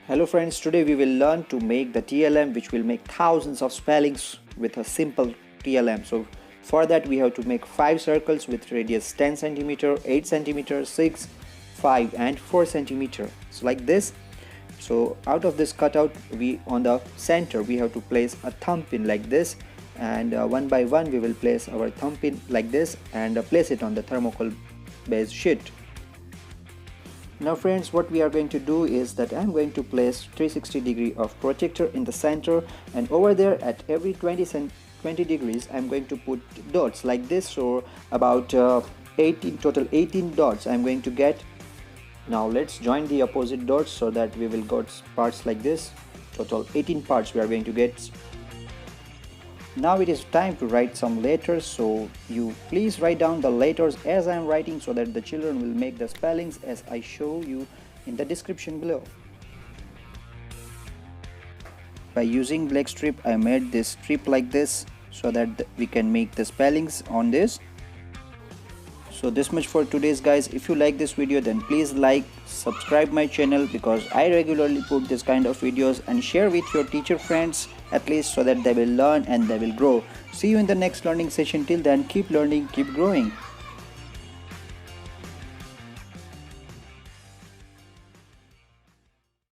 Hello friends, today we will learn to make the TLM, which will make thousands of spellings with a simple TLM. So for that we have to make 5 circles with radius 10 centimeter, 8 centimeter, 6, 5 and 4 centimeter. So like this. So out of this cutout, we on the center we have to place a thumb pin like this, and one by one we will place our thumb pin like this and place it on the thermocol based sheet. Now friends, what we are going to do is that I'm going to place 360 degree of projector in the center, and over there at every 20 degrees I'm going to put dots like this. So about 18 total 18 dots I'm going to get. Now let's join the opposite dots so that we will get parts like this. Total 18 parts we are going to get. Now it is time to write some letters, so you please write down the letters as I am writing so that the children will make the spellings as I show you in the description below. By using black strip, I made this strip like this so that we can make the spellings on this. So this much for today's guys. If you like this video, then please like, subscribe my channel, because I regularly put this kind of videos, and share with your teacher friends at least so that they will learn and they will grow. See you in the next learning session. Till then, keep learning, keep growing.